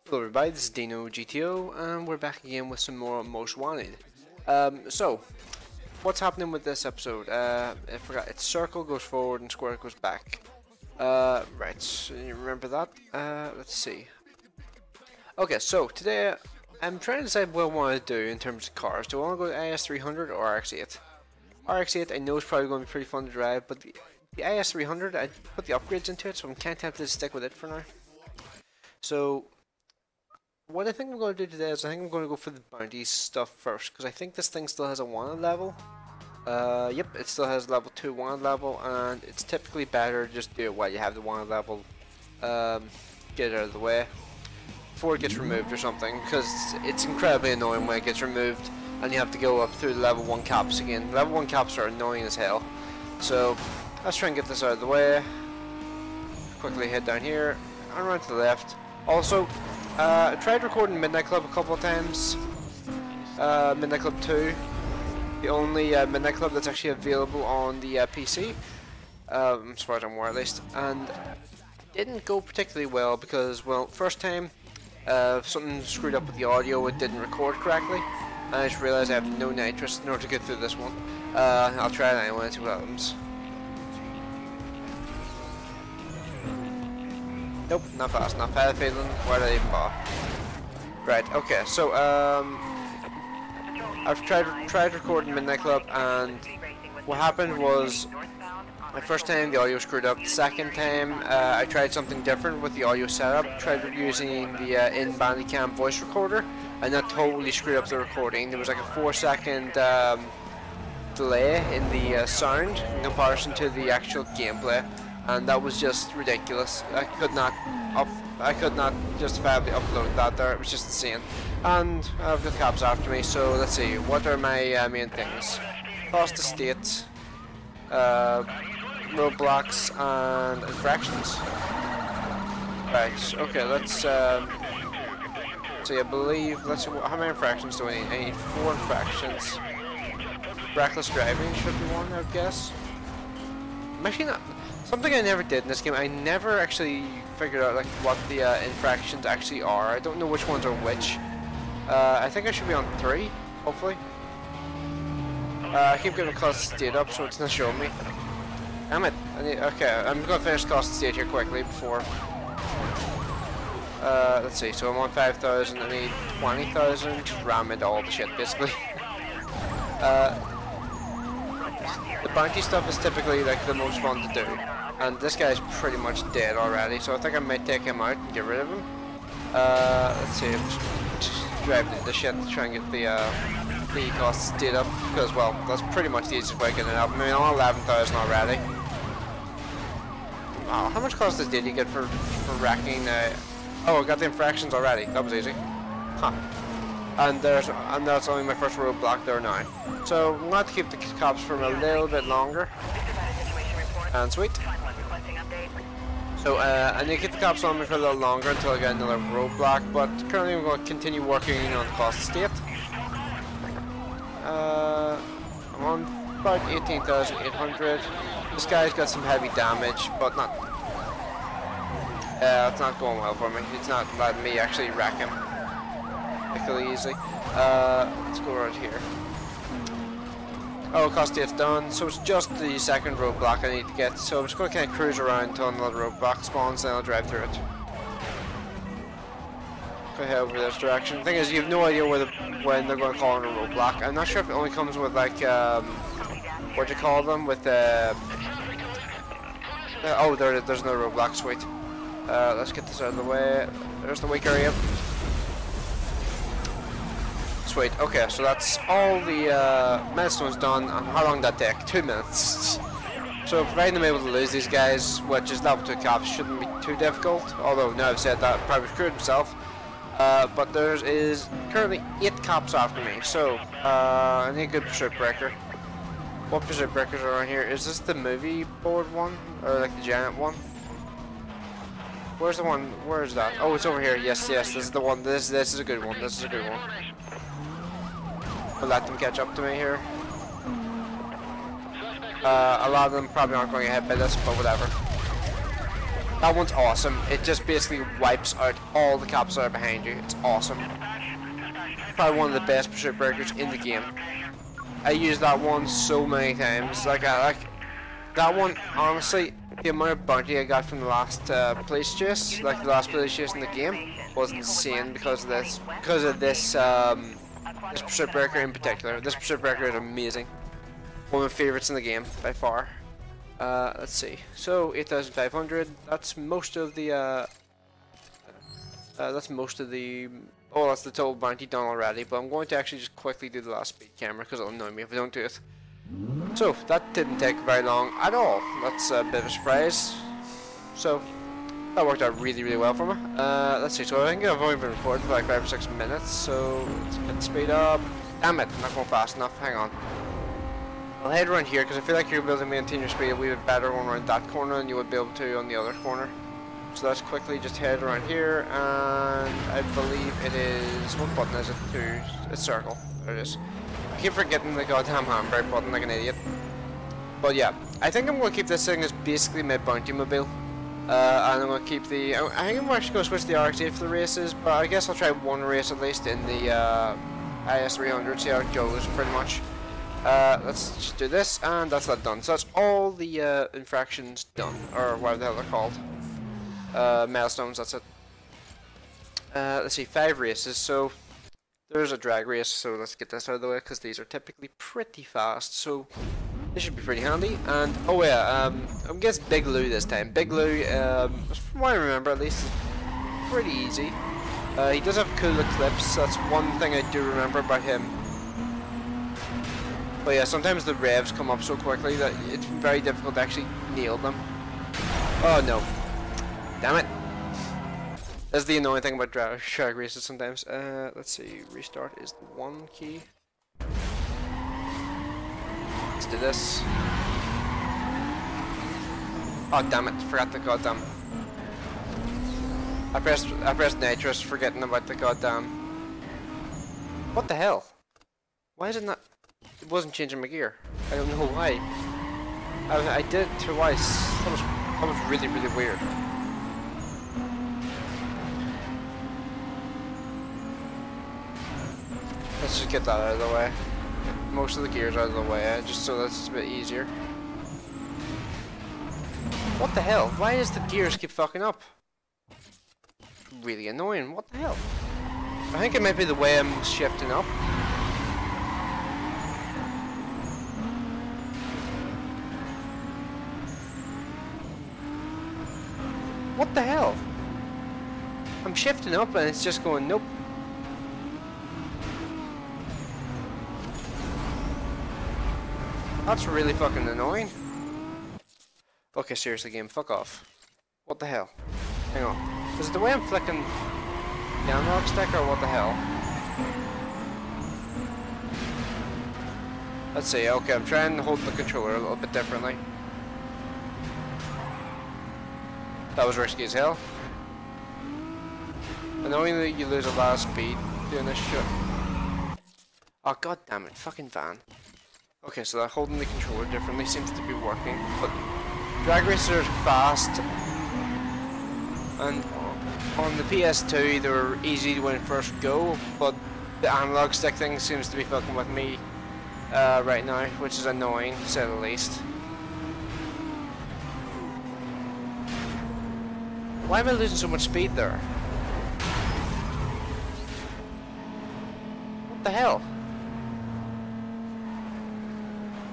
Hello everybody, this is DeanoGTO, and we're back again with some more Most Wanted. So, what's happening with this episode? I forgot, it's circle goes forward and square goes back. Right, so you remember that? Let's see. Okay, so today I'm trying to decide what I want to do in terms of cars. Do I want to go to IS300 or RX-8? RX-8 I know is probably going to be pretty fun to drive, but the IS300, I put the upgrades into it, so I'm kind of tempted to stick with it for now. So, what I think I'm going to do today is I think I'm going to go for the bounty stuff first, because I think this thing still has a wanted level. Yep, it still has level 2 wanted level, and it's typically better to just do it while you have the wanted level. Get it out of the way before it gets removed or something, because it's incredibly annoying when it gets removed and you have to go up through the level 1 caps again. Level 1 caps are annoying as hell. So let's try and get this out of the way. Quickly head down here and run to the left. Also, I tried recording Midnight Club a couple of times. Midnight Club 2, the only Midnight Club that's actually available on the PC, as far as I'm aware at least, and it didn't go particularly well because, well, first time something screwed up with the audio, it didn't record correctly, and I just realised I have no nitrous in order to get through this one. I'll try it anyway and see what happens. Nope, not fast enough. I had a feeling, why did I even bother? Right, okay, so I've tried recording Midnight Club, and what happened was my first time the audio screwed up. The second time I tried something different with the audio setup. Tried using the in-Bandicam voice recorder, and that totally screwed up the recording. There was like a 4-second delay in the sound in comparison to the actual gameplay. And that was just ridiculous. I could not justifiably upload that there. It was just insane. And I've got cops after me, so let's see. What are my main things? Cost of state, roadblocks, and infractions. Right. Okay. Let's see. I believe. Let's see. How many infractions do I need? I need 4 infractions. Reckless driving should be one, I would guess. I'm actually not. Something I never did in this game, I never actually figured out like what the infractions actually are. I don't know which ones are which. I think I should be on 3, hopefully. I keep getting cost of state up, so it's not showing me. Damn it. Okay, I'm going to finish cost of state here quickly before. Let's see, so I'm on 5,000, I need 20,000, just ram into all the shit basically. The bounty stuff is typically like the most fun to do, and this guy's pretty much dead already, so I think I might take him out and get rid of him. Let's see, I'm just driving the shit to try and get the cost state up, because, well, that's pretty much the easiest way of getting it up. I mean, I'm on 11,000 already. Oh, how much cost did you get for wrecking? Oh, I got the infractions already. That was easy. Huh. And that's only my first roadblock there now. So I'm going to have to keep the cops for a little bit longer. And sweet. So I need to keep the cops on me for a little longer until I get another roadblock, but currently I'm going to continue working on cost state. I'm on about 18,800. This guy's got some heavy damage, but not. It's not going well for me. It's not letting me actually wreck him particularly easily. Let's go around here. Oh, cost state's done, so it's just the second roadblock I need to get, so I'm just going to kind of cruise around until another roadblock spawns, then I'll drive through it. Go ahead over this direction. The thing is, you have no idea when they're going to call in a roadblock. I'm not sure if it only comes with, like, what do you call them? With, oh, there's no roadblock, sweet. Let's get this out of the way. There's the weak area. Sweet, okay, so that's all the milestones done, and how long did that take? 2 minutes. So providing I'm able to lose these guys, which is level 2 cops, shouldn't be too difficult, although now I've said that, probably screwed himself. But there is currently 8 cops after me, so I need a good pursuit breaker. What pursuit breakers are around here? Is this the movie board one, or like the giant one? Where's the one? Where is that? Oh, it's over here. Yes, this is the one. This is a good one. This is a good one. I'll let them catch up to me here. A lot of them probably aren't going to get hit by this, but whatever. That one's awesome. It just basically wipes out all the caps that are behind you. It's awesome. Probably one of the best pursuit breakers in the game. I used that one so many times. Like that one, honestly, the amount of bounty I got from the last police chase, like the last police chase in the game, was insane because of this. This pursuit breaker in particular. This pursuit breaker is amazing. One of my favorites in the game by far. Let's see. So 8,500. That's most of the. That's the total bounty done already. But I'm going to actually just quickly do the last speed camera because it'll annoy me if I don't do it. So that didn't take very long at all. That's a bit of a surprise. So that worked out really, really well for me. Let's see. So I think I've only been recording for like 5 or 6 minutes. So let's get the speed up. Damn it! I'm not going fast enough. Hang on. I'll head around here because I feel like you'll be able to maintain your speed a wee bit better going around that corner than you would be able to on the other corner. So let's quickly just head around here, and I believe it is, what button is it? It's circle. There it is. I keep forgetting the goddamn handbrake button like an idiot. But yeah, I think I'm going to keep this thing as basically my bounty mobile. And I'm going to keep the, I think I'm actually going to switch the RX-8 for the races, but I guess I'll try one race at least in the IS-300, see how it goes pretty much. Let's just do this, and that's that done. So that's all the infractions done, or whatever the hell they're called. Milestones, that's it. Let's see, 5 races. So there's a drag race, so let's get this out of the way because these are typically pretty fast, so this should be pretty handy. And oh yeah, I'm guessing Big Lou this time. Big Lou, from what I remember at least, is pretty easy. He does have cool eclipse, that's one thing I do remember about him. But yeah, sometimes the revs come up so quickly that it's very difficult to actually nail them. Oh no. Damn it. That's the annoying thing about drag races sometimes. Let's see, restart is the 1 key. Let's do this. Oh damn it, forgot the goddamn. I pressed nitrous, forgetting about the goddamn. What the hell? Why is it not? It wasn't changing my gear. I don't know why. I did it twice. That was really, really weird. Let's just get that out of the way. Most of the gears out of the way, just so that's a bit easier. What the hell? Why does the gears keep fucking up? Really annoying. What the hell? I think it might be the way I'm shifting up. What the hell? I'm shifting up and it's just going nope. That's really fucking annoying. Okay, seriously game, fuck off. What the hell? Hang on. Is it the way I'm flicking the analog stick or what the hell? Let's see, okay, I'm trying to hold the controller a little bit differently. That was risky as hell. Annoyingly, you lose a lot of speed doing this shit. Oh god damn it, fucking van. Okay, so that holding the controller differently seems to be working, but drag races are fast, and on the PS2 they were easy when first go, but the analog stick thing seems to be fucking with me right now, which is annoying to say the least. Why am I losing so much speed there? What the hell?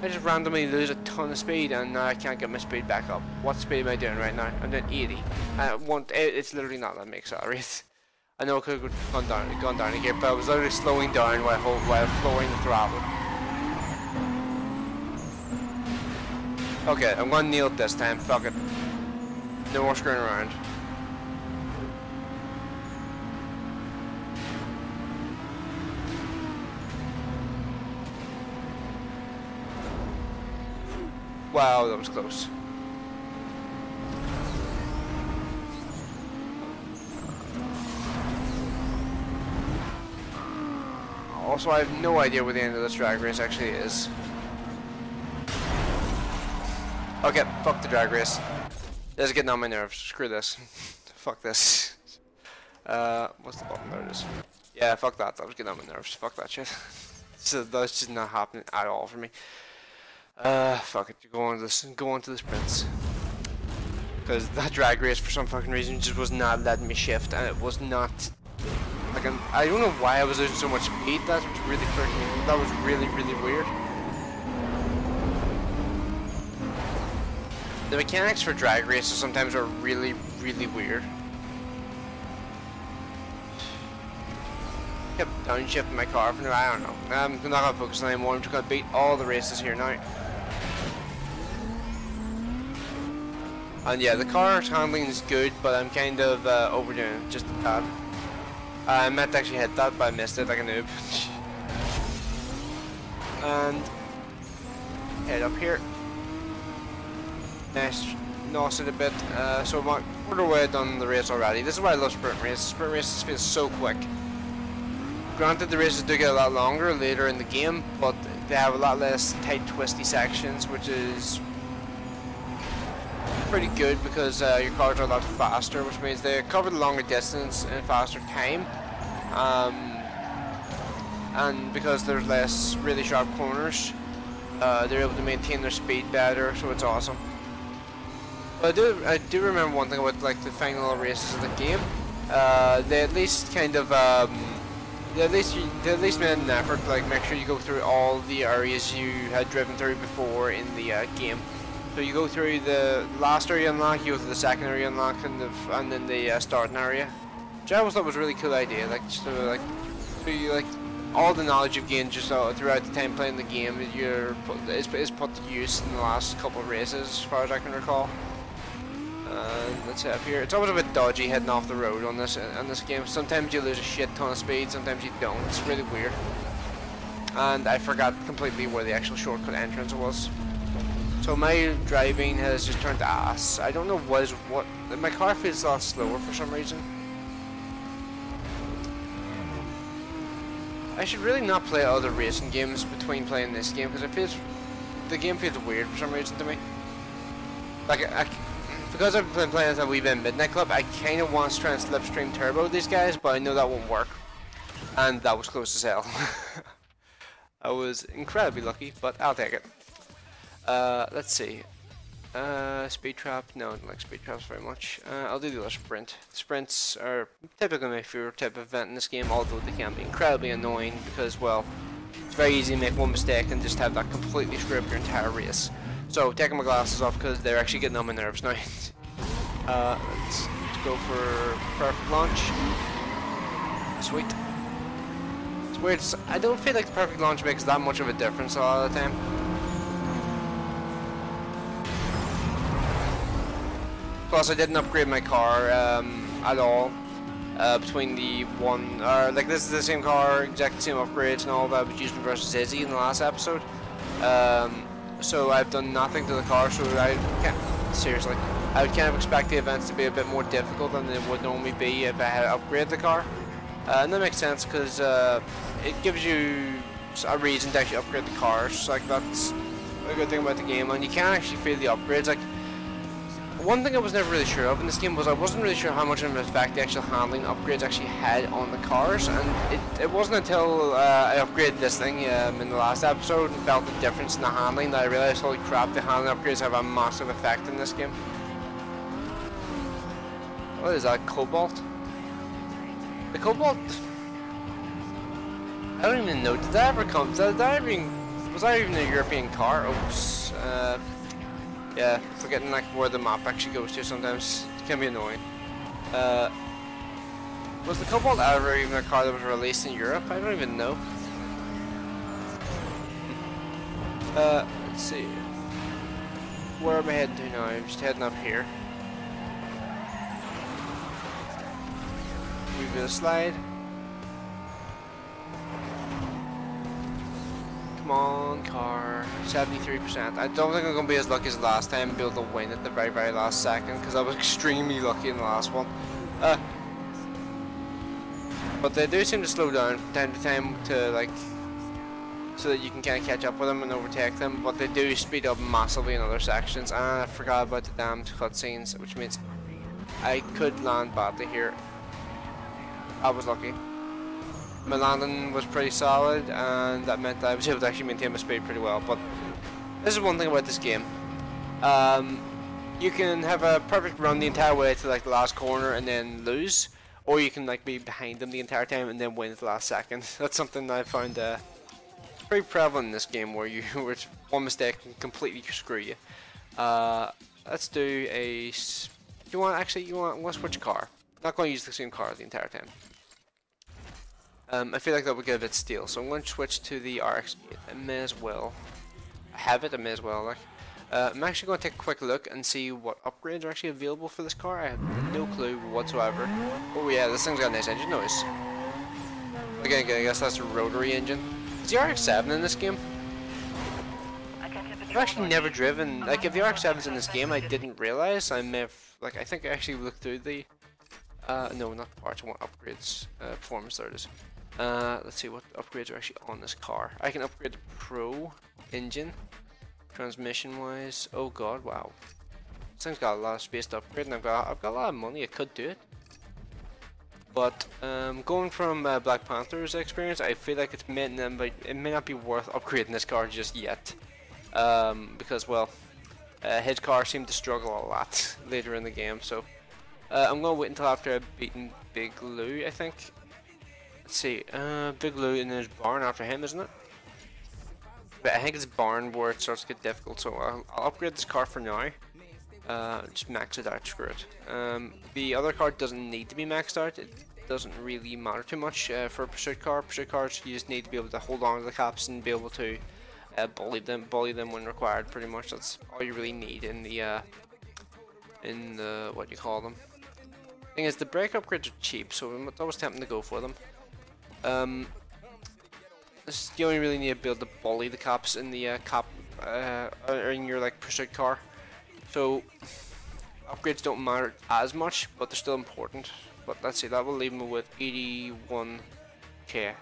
I just randomly lose a ton of speed and now I can't get my speed back up. What speed am I doing right now? I'm doing 80. It's literally not letting me accelerate. I know I could have gone down again, but I was literally slowing down while flooring the throttle. Okay, I'm gonna nail it this time. Fuck it. No more screwing around. Wow, that was close. Also, I have no idea where the end of this drag race actually is. Okay, fuck the drag race. This is getting on my nerves. Screw this. Fuck this. What's the button? There it is. Yeah, fuck that. That was getting on my nerves. Fuck that shit. So that's just not happening at all for me. Fuck it. Go on to the sprints. Because that drag race, for some fucking reason, just was not letting me shift, and it was not. Like, I don't know why I was losing so much speed. That was really freaking. That was really, really weird. The mechanics for drag races sometimes are really, really weird. Kept downshifting my car for now. I don't know. I'm not gonna focus on it anymore. I'm just gonna beat all the races here now. And yeah, the car's handling is good, but I'm kind of overdoing it just a tad. I meant to actually hit that, but I missed it like a noob. And head up here. Nice, nos it a bit. So I'm quarter way done the race already. This is why I love sprint races. Sprint races feel so quick. Granted, the races do get a lot longer later in the game, but they have a lot less tight, twisty sections, which is pretty good because your cars are a lot faster, which means they cover the longer distance in a faster time. And because there's less really sharp corners, they're able to maintain their speed better, so it's awesome. But I do remember one thing about like the final races of the game. They at least kind of they at least made an effort to like make sure you go through all the areas you had driven through before in the game. So you go through the last area unlock, you go to the second area unlock, and then the starting area. Which I always thought was a really cool idea. Like just so you like all the knowledge you've gained just throughout the time playing the game is put to use in the last couple of races, as far as I can recall. Let's head up here. It's always a bit dodgy heading off the road on this game. Sometimes you lose a shit ton of speed, sometimes you don't. It's really weird. And I forgot completely where the actual shortcut entrance was. So my driving has just turned to ass. I don't know what. My car feels a lot slower for some reason. I should really not play other racing games between playing this game because the game feels weird for some reason to me. Like because I've been playing as a wee bit Midnight Club, I kind of want to try and slipstream turbo these guys, but I know that won't work. And that was close as hell. I was incredibly lucky, but I'll take it. Let's see. Speed trap. No, I don't like speed traps very much. I'll do the other sprint. Sprints are typically my favorite type of event in this game, although they can be incredibly annoying because, well, it's very easy to make one mistake and just have that completely screw up your entire race. So, taking my glasses off because they're actually getting on my nerves now. Let's go for perfect launch. Sweet. It's weird. I don't feel like the perfect launch makes that much of a difference a lot of the time. Plus, I didn't upgrade my car at all between the one, like this is the same car, exactly the same upgrades and all that I was using versus Izzy in the last episode. So I've done nothing to the car, so I can't, seriously, I would kind of expect the events to be a bit more difficult than they would normally be if I had upgraded the car. And that makes sense because it gives you a reason to actually upgrade the cars. Like that's a good thing about the game, and you can actually feel the upgrades. Like one thing I was never really sure of in this game was I wasn't really sure how much of an effect the actual handling upgrades actually had on the cars, and it wasn't until I upgraded this thing in the last episode and felt the difference in the handling that I realized, holy crap, the handling upgrades have a massive effect in this game. What is that, Cobalt? The Cobalt... I don't even know, did that ever come, was that even a European car? Oops. Yeah, forgetting like where the map actually goes to sometimes it can be annoying. Was the Cobalt ever even a car that was released in Europe? I don't even know. Let's see. Where am I heading to now? I'm just heading up here. We've got a slide. Come on, car. 73%. I don't think I'm going to be as lucky as last time and be able to win at the very, very last second because I was extremely lucky in the last one. But they do seem to slow down from time to time to like so that you can kind of catch up with them and overtake them, but they do speed up massively in other sections. And I forgot about the damned cutscenes, which means I could land badly here. I was lucky. My landing was pretty solid, and that meant that I was able to actually maintain my speed pretty well. But this is one thing about this game. You can have a perfect run the entire way to like the last corner and then lose, or you can like be behind them the entire time and then win at the last second. That's something I found pretty prevalent in this game, where where one mistake can completely screw you. Let's do a. You want to switch car? Not going to use the same car the entire time. I feel like that would get a bit stale, so I'm going to switch to the RX-8. I may as well. I have it. I may as well. Like, I'm actually going to take a quick look and see what upgrades are actually available for this car. I have no clue whatsoever. Oh yeah, this thing's got a nice engine noise. Again, I guess that's a rotary engine. Is the RX-7 in this game? I've actually never driven. Like, if the RX-7's in this game, I didn't realize. I may have. Like, I think I actually looked through the. No, not the parts. I want upgrades. Performance. There it is. Let's see what upgrades are actually on this car. I can upgrade the Pro engine, transmission wise. Oh god, wow. This thing's got a lot of space to upgrade, and I've got a lot of money. I could do it, but going from Black Panther's experience, I feel like it may not be worth upgrading this car just yet, because well, his car seemed to struggle a lot later in the game. So I'm gonna wait until after I've beaten Big Lou, I think. Let's see, Big Lou, and there's Barn after him, isn't it? But I think it's Barn where it starts to get difficult, so I'll upgrade this car for now. Just max it out, screw it. The other car doesn't need to be maxed out. It doesn't really matter too much for a pursuit car. Pursuit cars, you just need to be able to hold on to the caps and be able to bully them when required. Pretty much, that's all you really need in the what do you call them. Thing is, the brake upgrades are cheap, so I'm always tempting to go for them. You only really need to be able to bully the cops in the or in your like pursuit car. So upgrades don't matter as much, but they're still important. But let's see, that will leave me with 81k.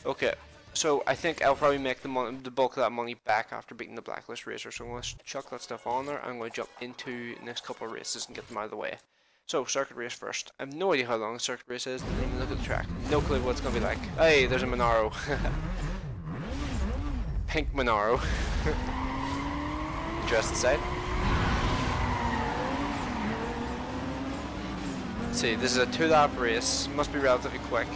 Okay, so I think I'll probably make the bulk of that money back after beating the Blacklist racer. So I'm going to chuck that stuff on there. I'm going to jump into the next couple of races and get them out of the way. So, circuit race first. I have no idea how long the circuit race is. Didn't even look at the track. No clue what it's going to be like. Hey, there's a Monaro. Pink Monaro. Interesting sight. Let's see, this is a 2-lap race. Must be relatively quick.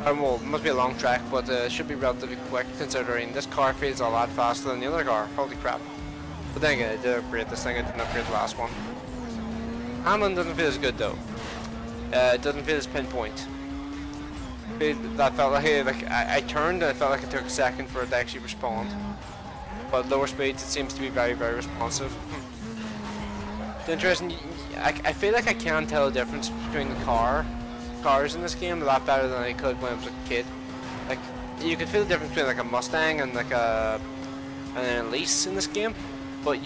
Well, it must be a long track, but it should be relatively quick considering this car feels a lot faster than the other car. Holy crap. But then again, I did upgrade this thing. I didn't upgrade the last one. Handling doesn't feel as good though. It doesn't feel as pinpoint. That felt like I turned and it felt like it took a second for it to actually respond. But lower speeds, it seems to be very, very responsive. It's interesting. I feel like I can tell the difference between the cars in this game a lot better than I could when I was a kid. Like, you could feel the difference between like a Mustang and like an Elise in this game, but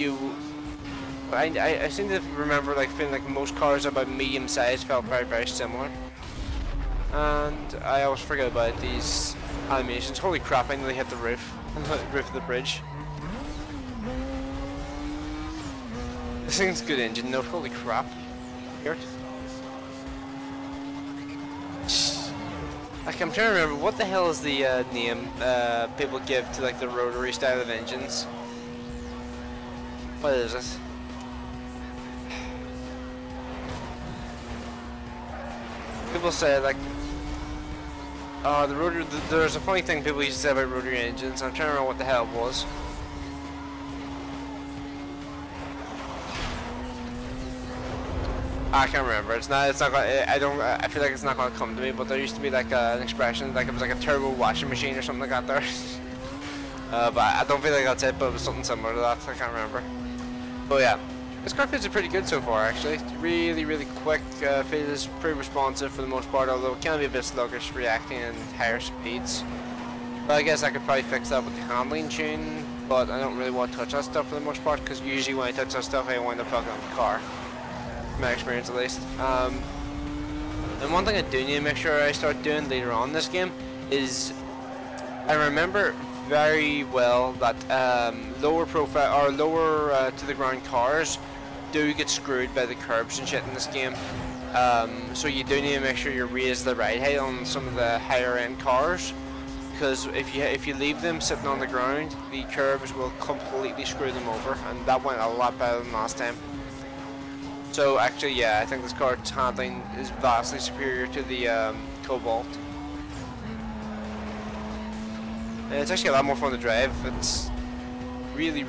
I seem to remember like feeling like most cars about medium size felt very, very similar. And I always forget about these animations. Holy crap, I nearly hit the roof. The roof of the bridge. This thing's a good engine note, holy crap. Hear it? Like, I'm trying to remember, what the hell is the name people give to like the rotary style of engines? What is it? People say like, oh, the rotary. There's a funny thing people used to say about rotary engines. I'm trying to remember what the hell it was. I can't remember. It's not. I feel like it's not gonna come to me. But there used to be like an expression, like it was like a turbo washing machine or something like that there. But I don't feel like that's it. But it was something similar to that. I can't remember. But yeah. This car feels pretty good so far, actually. It's really, really quick. Feels pretty responsive for the most part, although it can be a bit sluggish reacting at higher speeds. But I guess I could probably fix that with the handling tune, but I don't really want to touch that stuff for the most part, because usually when I touch that stuff, I wind up fucking up the car. From my experience, at least. And one thing I do need to make sure I start doing later on in this game is, I remember very well that lower profile or lower to the ground cars do get screwed by the curbs and shit in this game. So you do need to make sure you raise the ride height on some of the higher end cars, because if you leave them sitting on the ground, the curbs will completely screw them over, and that went a lot better than last time. So actually, yeah, I think this car's handling is vastly superior to the Cobalt. It's actually a lot more fun to drive. It's really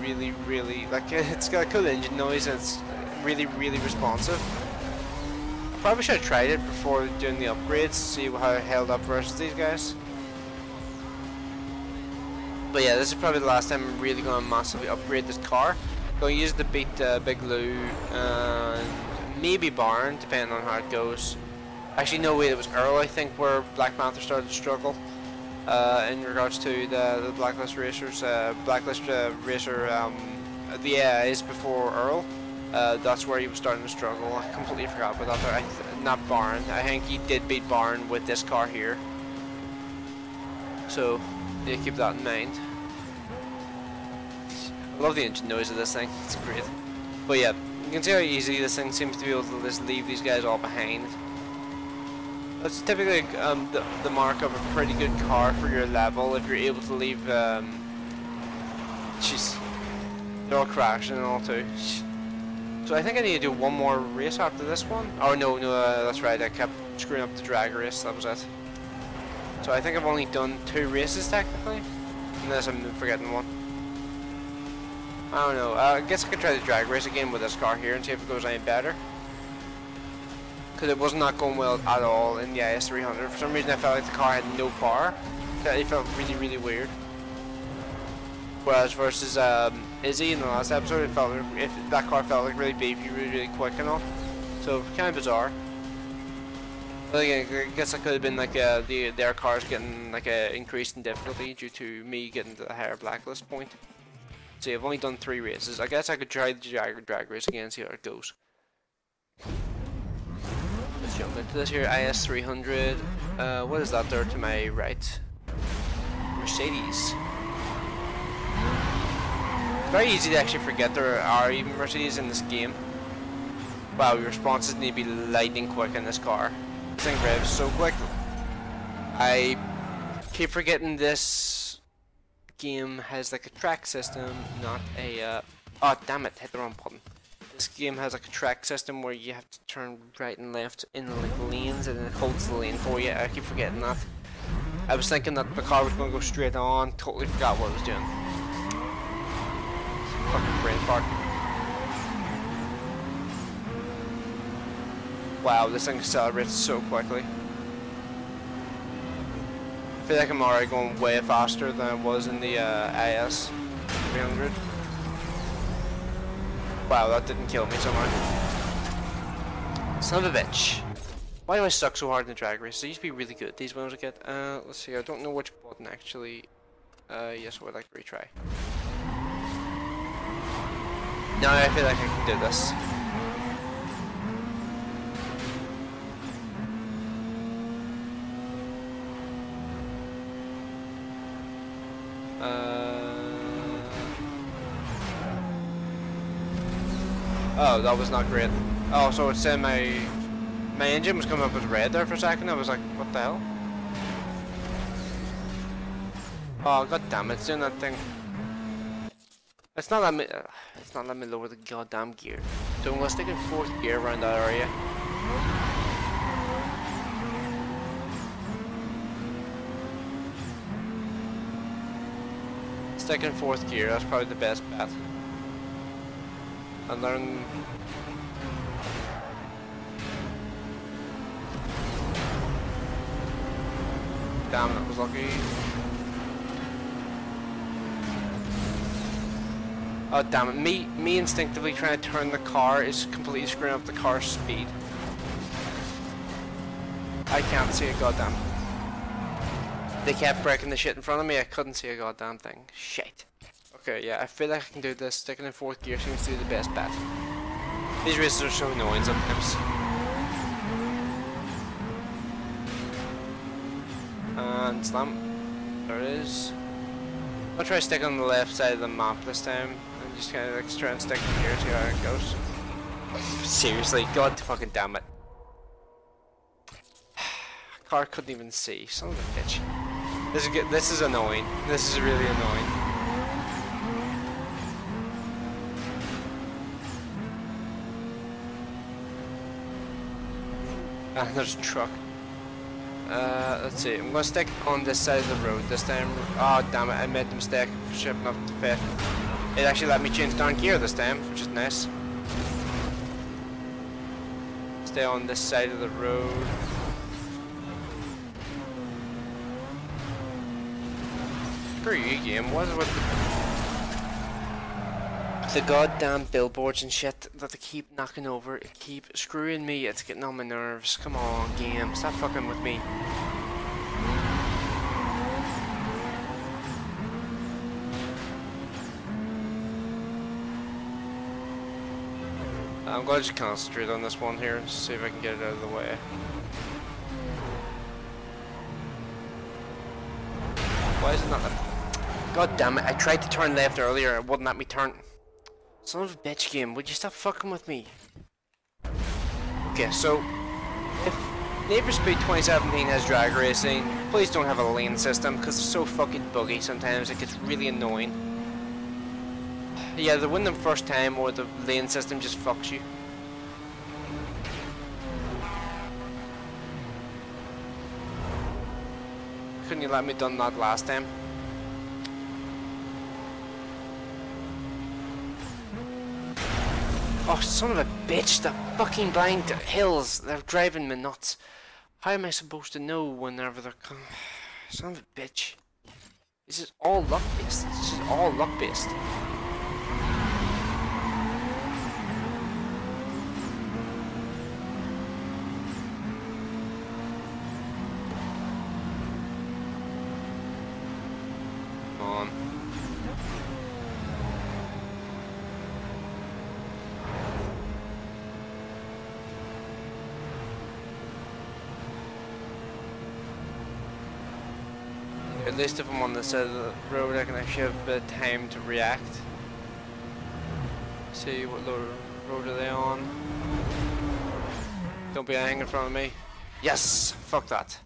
like, it's got a cool engine noise, and it's really responsive. I probably should have tried it before doing the upgrades, see how it held up versus these guys. But yeah, this is probably the last time I'm really going to massively upgrade this car. Going to use the beat Big Lou and maybe Barn, depending on how it goes. Actually, no, wait, it was Earl, I think, where Black Panther started to struggle. In regards to the Blacklist Racers, Blacklist Racer, the AIs before Earl, that's where he was starting to struggle. I completely forgot about that there. Not Barn, I think he did beat Barn with this car here. So, yeah, keep that in mind. I love the engine noise of this thing, it's great. But yeah, you can see how easy this thing seems to be able to just leave these guys all behind. That's typically the mark of a pretty good car for your level, if you're able to leave, jeez, they're all crashing and all too. So I think I need to do one more race after this one. Oh no, that's right, I kept screwing up the drag race, that was it. So I think I've only done 2 races technically, unless I'm forgetting one. I don't know, I guess I could try the drag race again with this car here and see if it goes any better. Because it was not going well at all in the IS300. For some reason I felt like the car had no power. It felt really weird. Whereas versus Izzy in the last episode, it felt like, that car felt like really beefy, really quick and all. So kind of bizarre. But again, I guess that could have been like their cars getting like a increase in difficulty due to me getting to the higher blacklist point. See, I've only done 3 races. I guess I could try the drag race again and see how it goes. Let's jump into this here, IS300. What is that there to my right? Mercedes. Very easy to actually forget there are even Mercedes in this game. Wow, your responses need to be lightning quick in this car. This thing revs so quick. I keep forgetting this game has like a track system, not a oh damn it, hit the wrong button. This game has like a track system where you have to turn right and left in like lanes, and it holds the lane for you. I keep forgetting that. I was thinking that the car was going to go straight on, totally forgot what it was doing. Fucking brain fart. Wow, this thing accelerates so quickly. I feel like I'm already going way faster than I was in the IS 300. Wow, that didn't kill me somehow. Son of a bitch. Why do I suck so hard in the drag race? They used to be really good, these ones I get. Let's see, I don't know which button actually. Yes, I would like to retry. Now I feel like I can do this. Oh, that was not great. Oh, so it's saying my engine was coming up as red there for a second. I was like, what the hell? Oh, god damn it, it's doing that thing. It's not letting me lower the goddamn gear. So I'm gonna stick in 4th gear around that area. Stick in 4th gear, that's probably the best bet. And learn. Damn, that was lucky. Oh damn it, me instinctively trying to turn the car is completely screwing up the car's speed. I can't see a goddamn. They kept breaking the shit in front of me, I couldn't see a goddamn thing. Shit. Okay, yeah, I feel like I can do this. Sticking in 4th gear seems to be the best bet. These races are so annoying sometimes. And slam. There it is. I'll try to stick on the left side of the map this time, and just kind of like try and stick in here, see how it goes. Seriously, god fucking damn it. Car couldn't even see, son of a bitch. This is good. This is annoying. This is really annoying. Ah, there's a truck. Let's see. I'm gonna stick on this side of the road this time. Oh damn it! I made the mistake of shipping up the fit. It actually let me change down gear this time, which is nice. Stay on this side of the road. Screw you, game. What is with the goddamn billboards and shit that they keep knocking over? It keep screwing me. It's getting on my nerves. Come on, game. Stop fucking with me. I'm going to just concentrate on this one here and see if I can get it out of the way. Why is it not? God damn it! I tried to turn left earlier. It wouldn't let me turn. Son of a bitch, game. Would you stop fucking with me? Okay, so if Need for Speed 2017 has drag racing, please don't have a lane system because it's so fucking buggy. Sometimes it gets really annoying. Yeah, the win them first time or the lane system just fucks you. Couldn't you let me done that last time? Oh, son of a bitch, the fucking blind hills, they're driving me nuts. How am I supposed to know whenever they're coming? Son of a bitch. This is all luck based. This is all luck based. At least if I'm on the side of the road, I can actually have a bit of time to react. See what road are they on? Don't be hanging in front of me. Yes! Fuck that.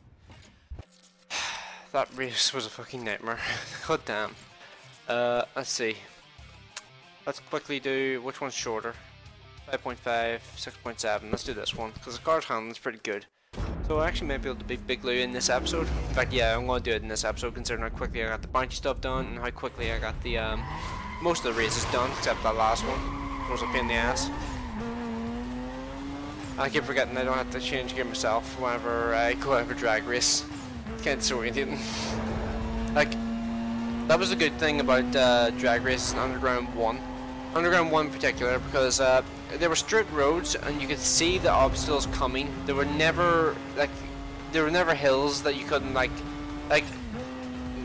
That race was a fucking nightmare. God damn. Let's see. Let's quickly do which one's shorter. 5.5, 6.7. Let's do this one because the car's handling's pretty good. So I actually might be able to beat Big Lou in this episode. In fact, yeah, I'm going to do it in this episode considering how quickly I got the bounty stuff done and how quickly I got the most of the races done except that last one. It was a pain in the ass. I keep forgetting I don't have to change gear myself whenever I go out for drag race. It's kind of disorientating. Like, that was a good thing about drag races in Underground 1. Underground 1 in particular, because there were straight roads and you could see the obstacles coming. There were never hills that you couldn't there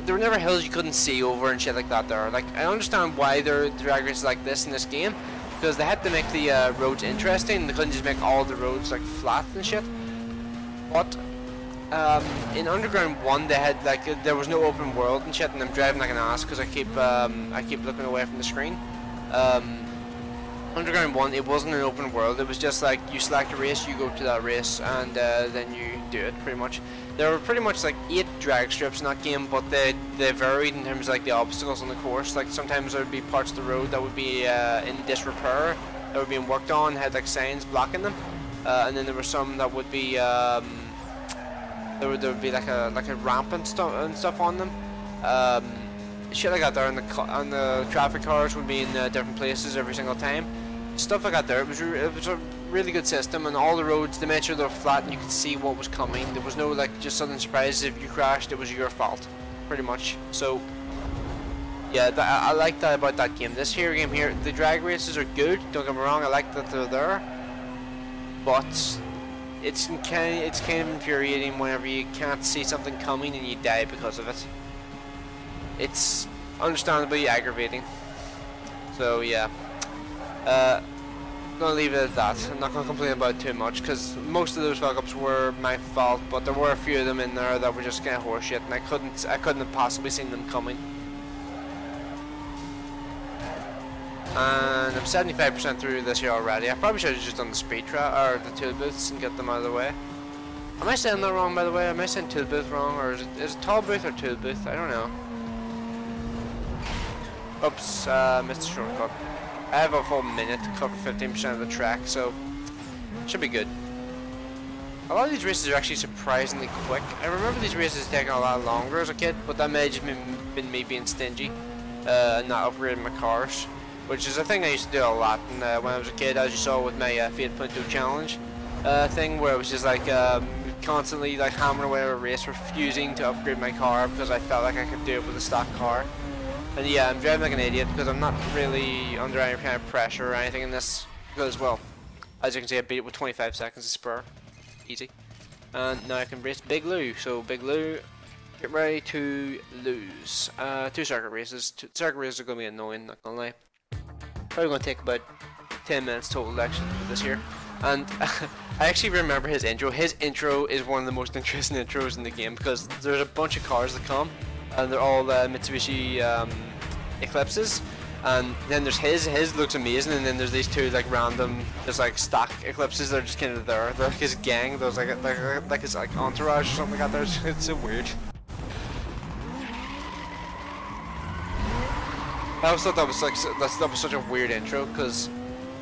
were never hills you couldn't see over and shit like that there. Like, I understand why there are drag races like this in this game, because they had to make the roads interesting. They couldn't just make all the roads like flat and shit. But in Underground 1 they had there was no open world and shit, and I'm driving like an ass because I keep looking away from the screen. Underground 1, it wasn't an open world. It was just like you select a race, you go to that race, and then you do it pretty much. There were pretty much like 8 drag strips in that game, but they varied in terms of like the obstacles on the course. Like sometimes there would be parts of the road that would be in disrepair, that were being worked on, had like signs blocking them, and then there were some that would be there would be like a ramp and stuff on them. Shit like that there, and the traffic cars would be in different places every single time. Stuff like that there. It was a really good system, and all the roads, they made sure they were flat and you could see what was coming. There was no like just sudden surprises. If you crashed, it was your fault, pretty much. So yeah, I like that about that game. This game here, the drag races are good. Don't get me wrong, I like that they're there, but it's kind of infuriating whenever you can't see something coming and you die because of it. It's understandably aggravating. So yeah, I'm gonna leave it at that. I'm not gonna complain about it too much because most of those fuck-ups were my fault, but there were a few of them in there that were just kind of horseshit, and I couldn't have possibly seen them coming. And I'm 75% through this here already. I probably should have just done the speed trap or the tool booths and get them out of the way. Am I saying that wrong, by the way? Am I saying tool booth wrong, or is it toll booth or tool booth? I don't know. Oops, missed the shortcut. I have a full minute to cover 15% of the track, so should be good. A lot of these races are actually surprisingly quick. I remember these races taking a lot longer as a kid, but that may have just been me being stingy and not upgrading my cars, which is a thing I used to do a lot when I was a kid, as you saw with my Fiat Punto challenge thing, where it was just like constantly like hammering away at a race, refusing to upgrade my car because I felt like I could do it with a stock car. And yeah, I'm driving like an idiot because I'm not really under any kind of pressure or anything in this, because, well, as you can see, I beat it with 25 seconds of spur. Easy. And now I can race Big Lou. So Big Lou, get ready to lose. 2 circuit races. Circuit races are going to be annoying, not going to lie. Probably going to take about 10 minutes total actually for this here. And I actually remember his intro. His intro is one of the most interesting intros in the game because there's a bunch of cars that come, and they're all Mitsubishi Eclipses, and then there's his looks amazing, and then there's these 2 like random, just like stock Eclipses that are just kind of there. They're like his gang, there's like his like entourage or something like that. It's so weird. I always thought that was like that was such a weird intro because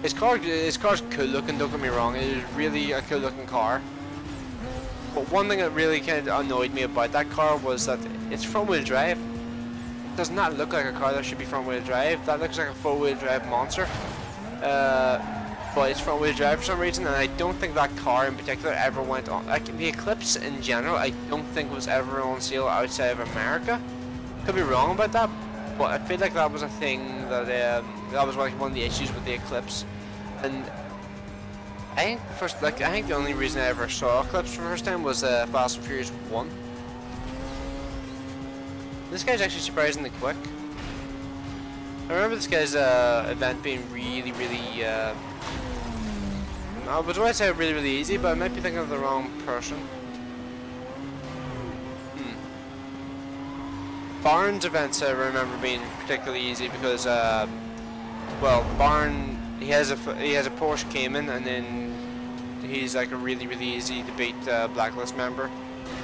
his car's cool looking. Don't get me wrong, it is really a cool looking car. But one thing that really kind of annoyed me about that car was that it's front wheel drive. It does not look like a car that should be front wheel drive. That looks like a 4-wheel drive monster. But it's front wheel drive for some reason, and I don't think that car in particular ever went on. Like the Eclipse in general, I don't think was ever on sale outside of America. Could be wrong about that, but I feel like that was a thing that that was like one of the issues with the Eclipse. And I think the only reason I ever saw Eclipse for the first time was Fast and Furious 1. This guy's actually surprisingly quick. I remember this guy's event being really, I was going to say really easy, but I might be thinking of the wrong person. Barnes events I remember being particularly easy because, well, Barn, he has a Porsche Cayman, and then he's like a really easy to beat Blacklist member,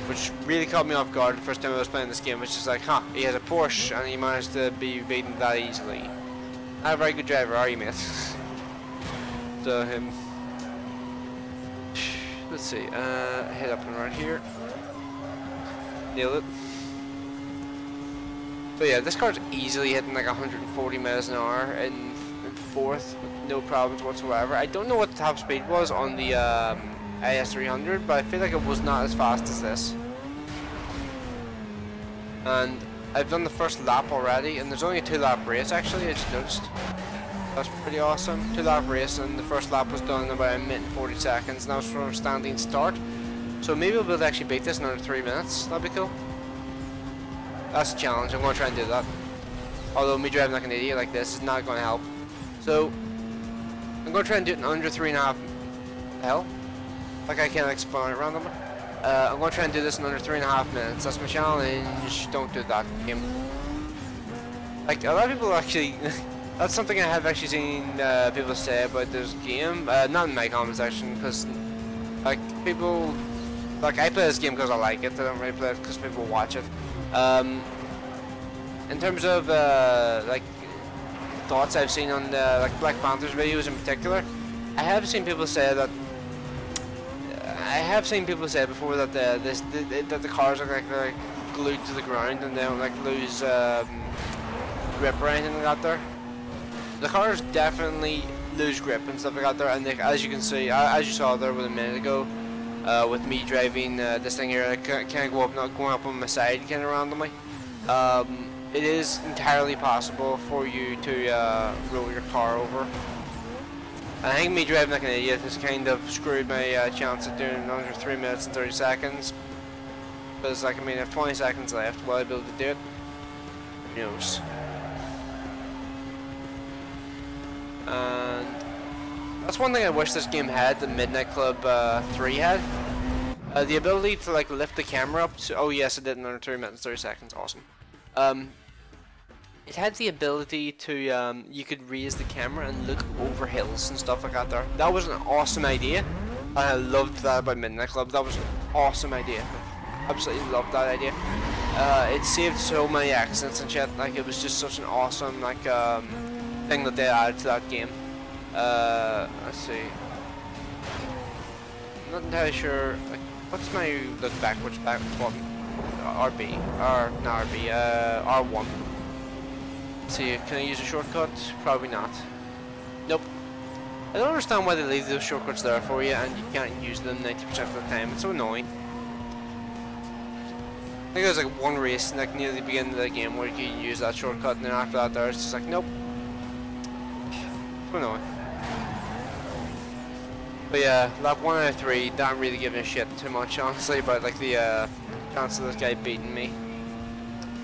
which really caught me off guard the first time I was playing this game. It's just like, huh, he has a Porsche and he managed to be beaten that easily. Not a very good driver, are you, mate? So him. Let's see. Head up and around here. Nailed it. So yeah, this car's easily hitting like 140 miles an hour in 4th with no problems whatsoever. I don't know what the top speed was on the IS300, but I feel like it was not as fast as this. And I've done the first lap already, and there's only a 2-lap race actually, I just noticed. That's pretty awesome. 2-lap race, and the first lap was done in about 1 minute and 40 seconds, and that was from a standing start. So maybe we'll be able to actually beat this in under 3 minutes. That'd be cool. That's a challenge. I'm going to try and do that. Although me driving like an idiot like this is not going to help. So I'm going to try and do it in under 3.5. Hell, like I can't explain it randomly. I'm going to try and do this in under 3.5 minutes. That's my challenge. Don't do that game. Like a lot of people actually. That's something I have actually seen people say about this game. Not in my comment section, because like people, like I play this game because I like it. I don't really play it because people watch it. In terms of like thoughts I've seen on like Black Panther's videos in particular, I have seen people say that. I have seen people say before that that the cars are like they're glued to the ground and they don't like lose grip or anything like that there. The cars definitely lose grip and stuff like that there, and they, as you can see, as you saw there with a minute ago, with me driving this thing here, I kind of go up, not going up on my side kind of randomly. It is entirely possible for you to roll your car over. I think me driving like an idiot has kind of screwed my chance of doing it in under 3 minutes and 30 seconds. Because like, I mean, I have 20 seconds left, will I be able to do it? Who knows? And that's one thing I wish this game had that Midnight Club 3 had. The ability to like lift the camera up. Oh yes, I did in under 3 minutes and 30 seconds. Awesome. it had the ability to, you could raise the camera and look over hills and stuff like that there. That was an awesome idea. I loved that about Midnight Club. That was an awesome idea. Absolutely loved that idea. It saved so many accidents and shit. Like, it was just such an awesome, like, thing that they added to that game. Let's see. I'm not entirely sure, like, what's my look backwards button? RB, not RB, R1. Let's see, can I use a shortcut? Probably not. Nope. I don't understand why they leave those shortcuts there for you and you can't use them 90% of the time. It's so annoying. I think there's like one race like near the beginning of the game where you can use that shortcut, and then after that there it's just like, nope. So annoying. But yeah, lap 1 out of 3, not really giving a shit too much honestly about like the chance of this guy beating me.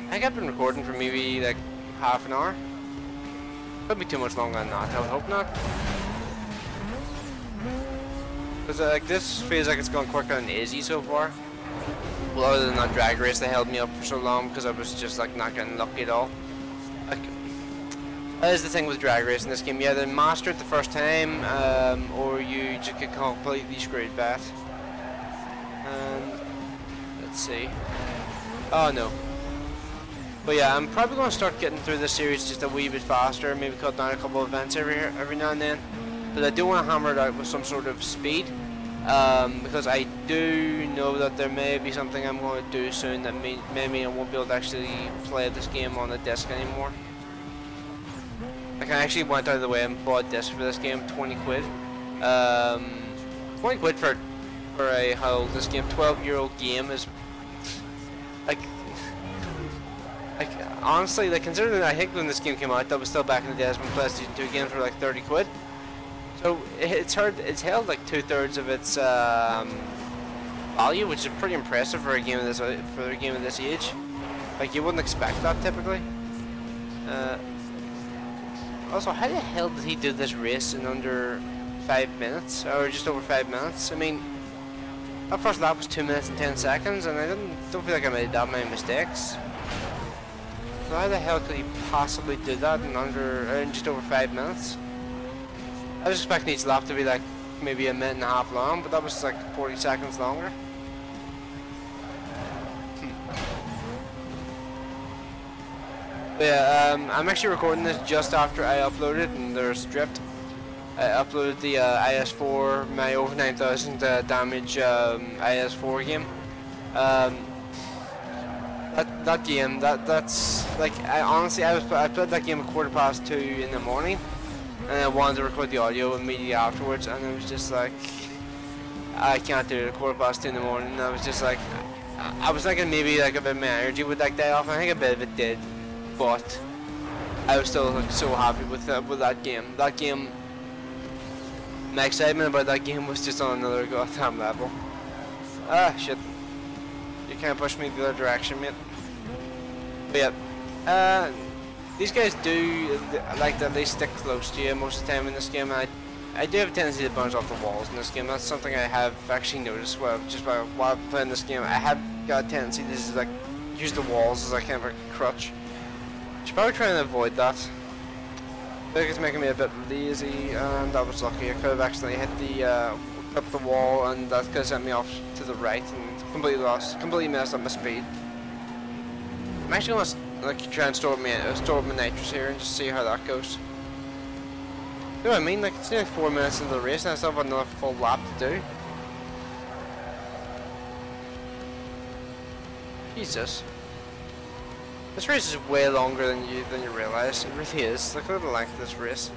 I think I've been recording for maybe like half an hour. Could be too much longer than that, I would hope not. Because like this feels like it's gone quicker than easy so far. Well, other than that drag race that held me up for so long because I was just like not getting lucky at all. Like, that is the thing with drag race in this game. You either master it the first time, or you just get completely screwed by it. And let's see. Oh no. But yeah, I'm probably going to start getting through this series just a wee bit faster. Maybe cut down a couple of events every now and then. But I do want to hammer it out with some sort of speed. Because I do know that there may be something I'm going to do soon that maybe I won't be able to actually play this game on the disc anymore. Like, I actually went out of the way and bought a disc for this game, 20 quid. 20 quid for how old this game, 12-year-old game is, like honestly, like considering I think when this game came out, that was still back in the days when PlayStation 2 games were like 30 quid. So it's held like 2/3 of its value, which is pretty impressive for a game of this age. Like, you wouldn't expect that typically. Also, how the hell did he do this race in under 5 minutes, or just over 5 minutes? I mean, that first lap was 2 minutes and 10 seconds, and I don't feel like I made that many mistakes. So how the hell could he possibly do that in just over 5 minutes? I was expecting each lap to be like maybe a minute and a half long, but that was like 40 seconds longer. But yeah, I'm actually recording this just after I uploaded, and there's drift. I uploaded the IS4, my over 9,000 damage IS4 game. That game, that's like, I played that game at 2:15 in the morning. And I wanted to record the audio immediately afterwards, and it was just like, I can't do it at 2:15 in the morning. And I was just like, I was thinking maybe like a bit of my energy would like die off, and I think a bit of it did, but I was still like so happy with that game. That game, my excitement about that game was just on another goddamn level. Ah, shit. You can't push me the other direction, mate. But yeah, these guys do like that they stick close to you most of the time in this game, and I do have a tendency to bounce off the walls in this game. That's something I have actually noticed while I'm playing this game. I have got a tendency to just like use the walls as like kind of a crutch. I should probably try and avoid that. I think it's making me a bit lazy, and I was lucky. I could have accidentally hit up the wall, and that could have sent me off to the right and completely messed up my speed. I'm actually going to like try and store up my nitrous here and just see how that goes. You know what I mean? Like, it's nearly 4 minutes into the race and I still have another full lap to do. Jesus. This race is way longer than you realise. It really is. Look at the length of this race.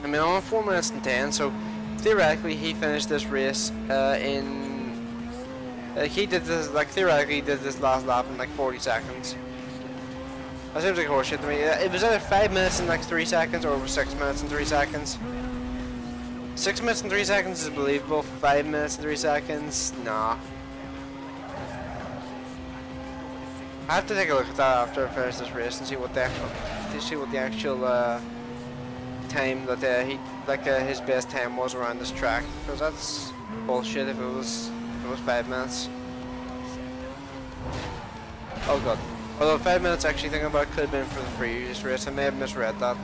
I mean, I'm on 4 minutes and 10, so theoretically he finished this race in... he did this, like, theoretically he did this last lap in like 40 seconds. That seems like horseshit to me. It was either 5 minutes and like 3 seconds, or it was 6 minutes and 3 seconds. 6 minutes and 3 seconds is believable. 5 minutes and 3 seconds, nah. I have to take a look at that after I finish this race and see what the actual time that his best time was around this track, because that's bullshit if it was 5 minutes. Oh god. Although 5 minutes actually thinking about it could have been for the previous race. I may have misread that.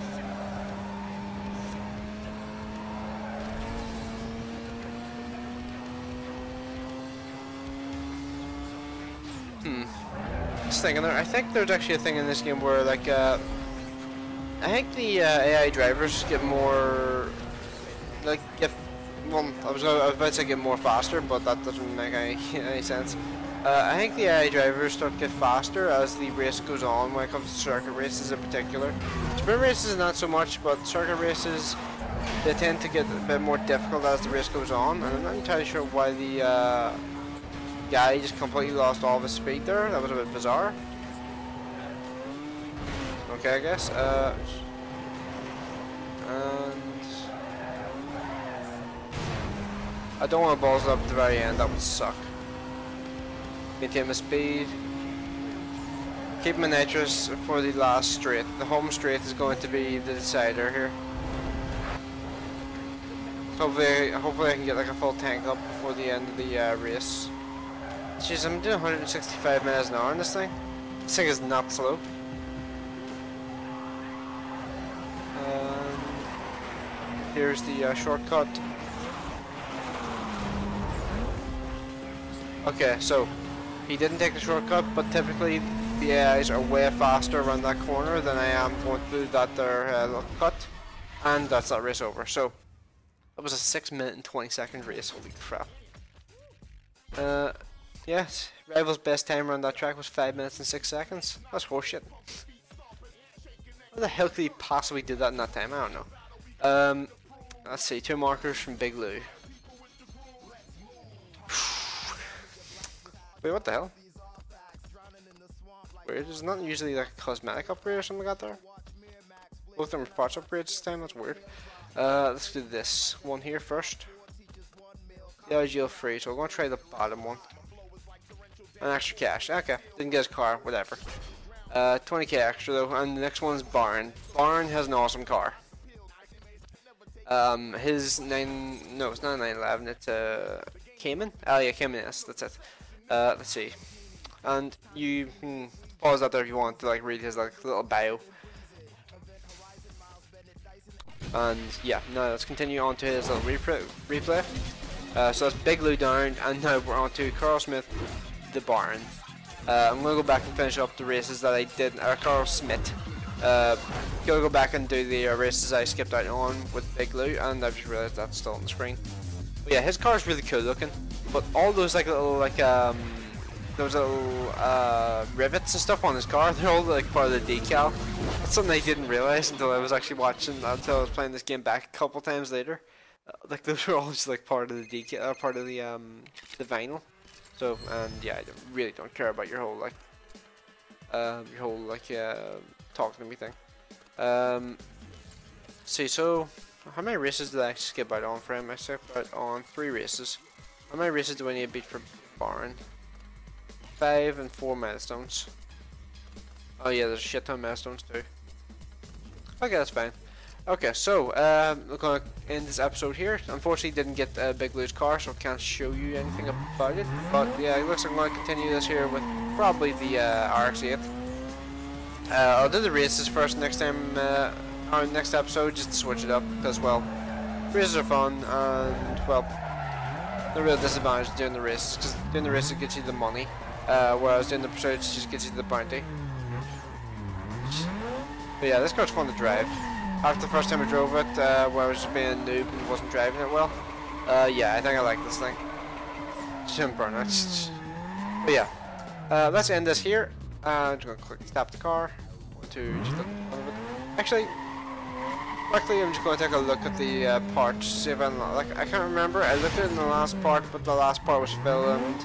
Just thinking there. I think there's actually a thing in this game where like I think the AI drivers get more like well, I was about to say get more faster, but that doesn't make any sense. I think the AI drivers start to get faster as the race goes on when it comes to circuit races in particular. Sprint races not so much, but circuit races they tend to get a bit more difficult as the race goes on, and I'm not entirely sure why the guy just completely lost all of his speed there. That was a bit bizarre. Okay, I guess. And I don't want to balls up at the very end. That would suck. Maintain my speed. Keep my nitrous for the last straight. The home straight is going to be the decider here. Hopefully I can get like a full tank up before the end of the race. Jeez, I'm doing 165 miles an hour on this thing. This thing is not slow. Here's the shortcut. Okay, so he didn't take the shortcut, but typically the AIs are way faster around that corner than I am going through that there little cut, and that's that race over. So that was a 6 minute and 20-second race. Holy crap! Yes, Rival's best time around that track was 5 minutes and 6 seconds. That's horseshit. How the hell could he possibly do that in that time? I don't know. Let's see, 2 markers from Big Lou. Wait, what the hell? Weird, there's not usually like a cosmetic upgrade or something like that there. Both of them are parts upgrades this time, that's weird. Let's do this one here first. The IGL free, so we're going to try the bottom one. An extra cash, okay, didn't get his car, whatever. 20k extra though, and the next one's Barn. Barn has an awesome car. His no, it's not a 911, it's a Cayman? Oh yeah, Cayman S, that's it. Let's see. And you can pause that there if you want to like read his like little bio. And yeah, now let's continue on to his little replay. So that's Big Lou down, and now we're on to Carl Smith, the Barn. I'm gonna go back and finish up the races that I did, Carl Smith. Gonna go back and do the races I skipped out on with Big Lou, and I've just realised that's still on the screen. But yeah, his car is really cool looking, but all those like little like those little rivets and stuff on his car, they're all like part of the decal. That's something I didn't realise until I was actually watching, until I was playing this game back a couple times later. Like those are all just like part of the decal, part of the vinyl. So, and yeah, I really don't care about your whole like talking to me thing. See, so how many races did I skip out on for him? I skipped out on 3 races. How many races do I need to beat for Barn? 5 and 4 milestones. Oh yeah, there's a shit ton of milestones too. Okay, that's fine. Okay, so we're gonna end this episode here. Unfortunately, didn't get Big Lou's car, so I can't show you anything about it. But yeah, it looks like I'm gonna continue this here with probably the RX-8. I'll do the races first next time, or next episode, just to switch it up, because well, races are fun, and well, the real disadvantage of doing the races, because doing the races gets you the money, whereas doing the pursuits just gets you the bounty. But yeah, this car's fun to drive. After the first time I drove it, where I was just being a noob and wasn't driving it well, yeah, I think I like this thing. Shouldn't burn it. But yeah, let's end this here. I'm just gonna quick stop the car. To just actually, quickly, I'm just gonna take a look at the parts. See if I'm like I can't remember. I looked at it in the last part, but the last part was filmed.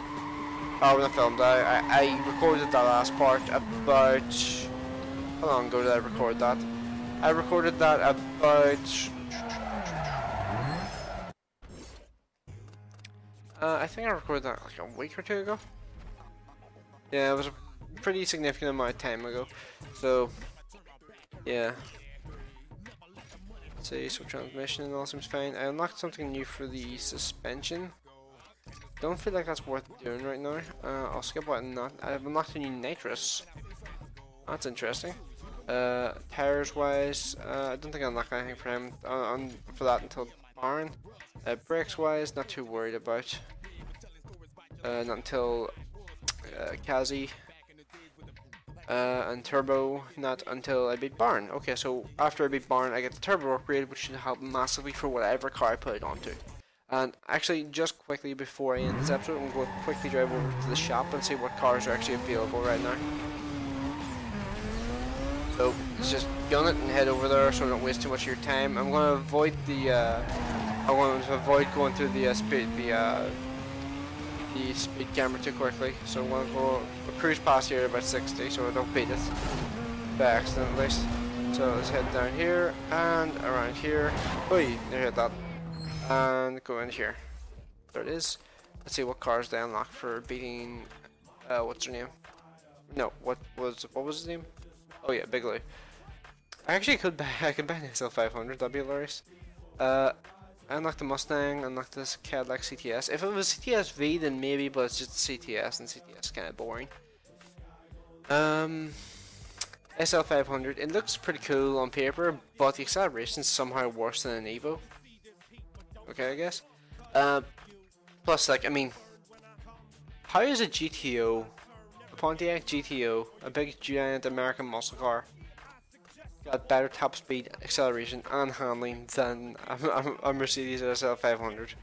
Oh, when I filmed, I recorded that last part about. How long ago did I record that? I recorded that about. I think I recorded that like a week or 2 ago. Yeah, it was a pretty significant amount of time ago. So, yeah. Let's see, so transmission and all seems fine. I unlocked something new for the suspension. don't feel like that's worth doing right now. I'll skip what I've unlocked a new nitrous. That's interesting. Tires wise, I don't think I unlocked anything for him for that until Baron. Brakes wise, not too worried about. Not until Kazi. And turbo, not until I beat Baron. Okay, so after I beat Baron, I get the turbo upgrade, which should help massively for whatever car I put it onto. And actually, just quickly before I end this episode, I'm going to quickly drive over to the shop and see what cars are actually available right now. So let's just gun it and head over there, so I don't waste too much of your time. I'm going to avoid the, I want to avoid going through the speed camera too quickly, so I'm going to go cruise past here about 60 so I don't beat it by accident at least. So let's head down here and around here. Oi, there hit that. And go in here. There it is. Let's see what cars they unlock for beating what's her name? No, what was his name? Oh yeah, Big Lou. I could buy an SL500, that'd be hilarious. I unlocked the Mustang, unlocked this Cadillac CTS. If it was CTS V, then maybe, but it's just CTS, and CTS is kind of boring. SL500, it looks pretty cool on paper, but the acceleration is somehow worse than an Evo. Okay, I guess. Plus, like, I mean, how is a GTO, a Pontiac GTO, a big giant American muscle car, got better top speed, acceleration, and handling than a Mercedes SL500.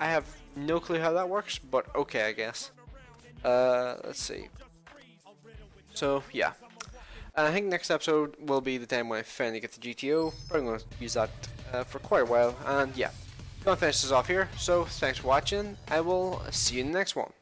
I have no clue how that works, but okay, I guess. Let's see. So yeah, I think next episode will be the time when I finally get the GTO. But I'm going to use that for quite a while, and yeah, I'm going to finish this off here. So thanks for watching. I will see you in the next one.